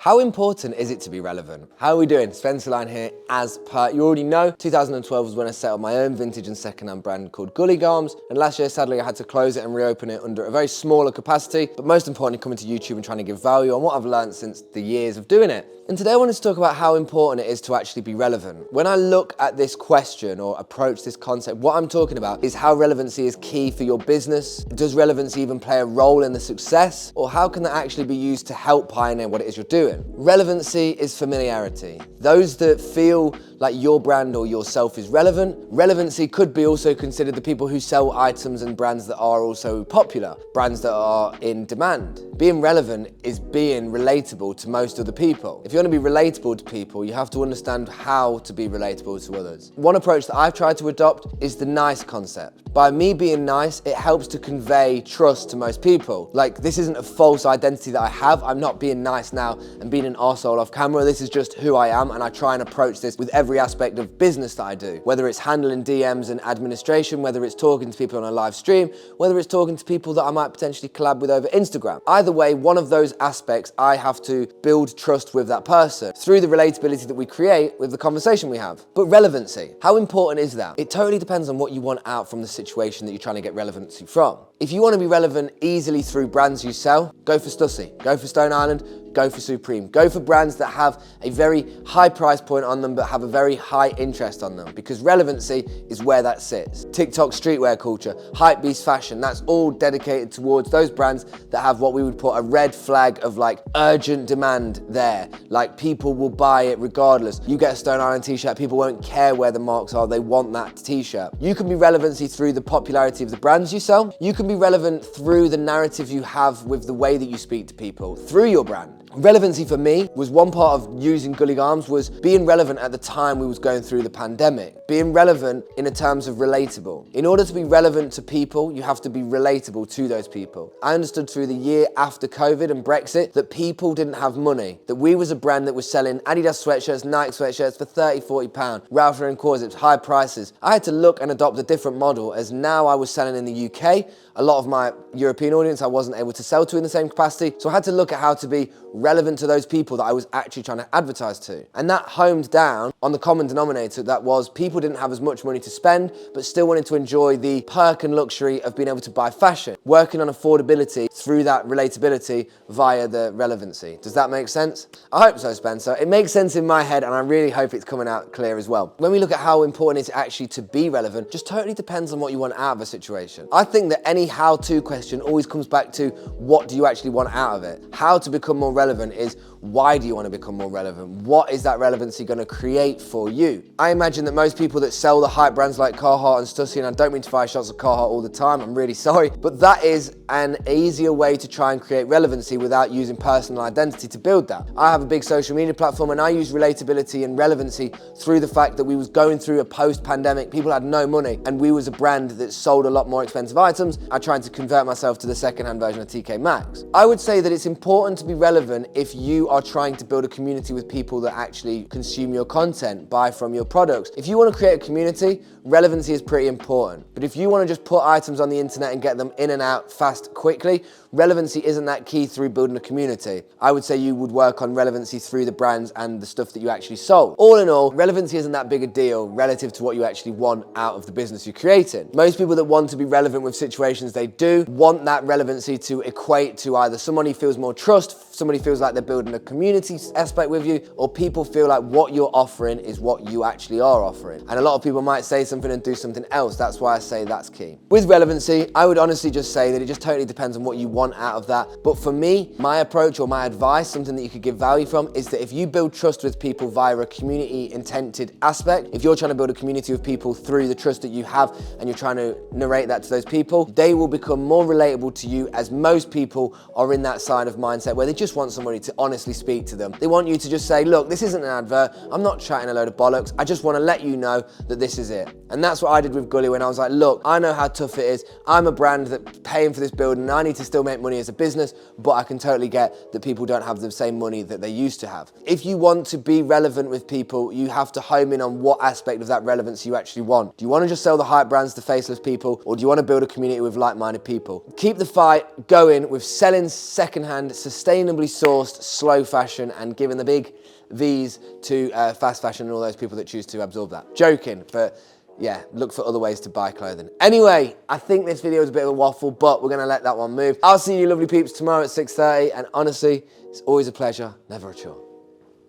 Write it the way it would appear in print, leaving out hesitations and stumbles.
How important is it to be relevant? How are we doing? Spencer Line here, as per you already know. 2012 was when I set up my own vintage and second-hand brand called Gully Garms, and last year, sadly, I had to close it and reopen it under a very smaller capacity, but most importantly, coming to YouTube and trying to give value on what I've learned since the years of doing it. And today I wanted to talk about how important it is to actually be relevant. When I look at this question or approach this concept, what I'm talking about is how relevancy is key for your business. Does relevancy even play a role in the success? Or how can that actually be used to help pioneer what it is you're doing? Relevancy is familiarity. Those that feel like your brand or yourself is relevant. Relevancy could be also considered the people who sell items and brands that are also popular, brands that are in demand. Being relevant is being relatable to most other people. If you want to be relatable to people, you have to understand how to be relatable to others. One approach that I've tried to adopt is the nice concept. By me being nice, it helps to convey trust to most people. Like, this isn't a false identity that I have. I'm not being nice now and being an arsehole off camera. This is just who I am, and I try and approach this with every aspect of business that I do. Whether it's handling DMs and administration, whether it's talking to people on a live stream, whether it's talking to people that I might potentially collab with over Instagram. Either way, one of those aspects, I have to build trust with that person through the relatability that we create with the conversation we have. But relevancy, how important is that? It totally depends on what you want out from the situation that you're trying to get relevancy from. If you want to be relevant easily through brands you sell, go for Stussy, go for Stone Island, go for Supreme. Go for brands that have a very high price point on them but have a very high interest on them, because relevancy is where that sits. TikTok streetwear culture, hypebeast fashion, that's all dedicated towards those brands that have what we would put a red flag of like urgent demand there. Like, people will buy it regardless. You get a Stone Island t-shirt, people won't care where the marks are, they want that t-shirt. You can be relevancy through the popularity of the brands you sell. You can be relevant through the narrative you have with the way that you speak to people, through your brand. Relevancy for me was one part of using Gully Garms was being relevant at the time we was going through the pandemic. Being relevant in the terms of relatable. In order to be relevant to people, you have to be relatable to those people. I understood through the year after COVID and Brexit that people didn't have money. That we was a brand that was selling Adidas sweatshirts, Nike sweatshirts for 30, 40 pounds. Ralph Lauren corsets, high prices. I had to look and adopt a different model, as now I was selling in the UK. A lot of my European audience I wasn't able to sell to in the same capacity. So I had to look at how to be relevant to those people that I was actually trying to advertise to. And that homed down on the common denominator that was people didn't have as much money to spend, but still wanted to enjoy the perk and luxury of being able to buy fashion. Working on affordability through that relatability via the relevancy. Does that make sense? I hope so, Spencer. It makes sense in my head, and I really hope it's coming out clear as well. When we look at how important it is actually to be relevant, just totally depends on what you want out of a situation. I think that any how-to question always comes back to what do you actually want out of it? How to become more relevant is why do you want to become more relevant? What is that relevancy going to create for you? I imagine that most people that sell the hype brands like Carhartt and Stussy, and I don't mean to fire shots at Carhartt all the time, I'm really sorry, but that is an easier way to try and create relevancy without using personal identity to build that. I have a big social media platform, and I use relatability and relevancy through the fact that we was going through a post-pandemic, people had no money, and we was a brand that sold a lot more expensive items. I tried to convert myself to the second-hand version of TK Maxx. I would say that it's important to be relevant if you are trying to build a community with people that actually consume your content, buy from your products. If you want to create a community, relevancy is pretty important. But if you want to just put items on the internet and get them in and out fast, quickly, relevancy isn't that key through building a community. I would say you would work on relevancy through the brands and the stuff that you actually sold. All in all, relevancy isn't that big a deal relative to what you actually want out of the business you're creating. Most people that want to be relevant with situations they do want that relevancy to equate to either somebody feels more trust, somebody feels like they're building a community aspect with you, or people feel like what you're offering is what you actually are offering. And a lot of people might say something and do something else. That's why I say that's key. With relevancy, I would honestly just say that it just totally depends on what you want out of that. But for me, my approach or my advice, something that you could give value from, is that if you build trust with people via a community intented aspect, if you're trying to build a community with people through the trust that you have and you're trying to narrate that to those people, they will become more relatable to you, as most people are in that side of mindset where they just want somebody to honestly speak to them. They want you to just say, look, this isn't an advert. I'm not chatting a load of bollocks. I just want to let you know that this is it. And that's what I did with Gully when I was like, look, I know how tough it is. I'm a brand that's paying for this building and I need to still make money as a business, but I can totally get that people don't have the same money that they used to have. If you want to be relevant with people, you have to home in on what aspect of that relevance you actually want. Do you want to just sell the hype brands to faceless people, or do you want to build a community with like-minded people? Keep the fight going with selling secondhand, sustainably sourced, slow slow fashion and giving the big V's to fast fashion and all those people that choose to absorb that. Joking, but yeah, look for other ways to buy clothing. Anyway, I think this video is a bit of a waffle, but we're gonna let that one move. I'll see you lovely peeps tomorrow at 6:30, and honestly, it's always a pleasure, never a chore.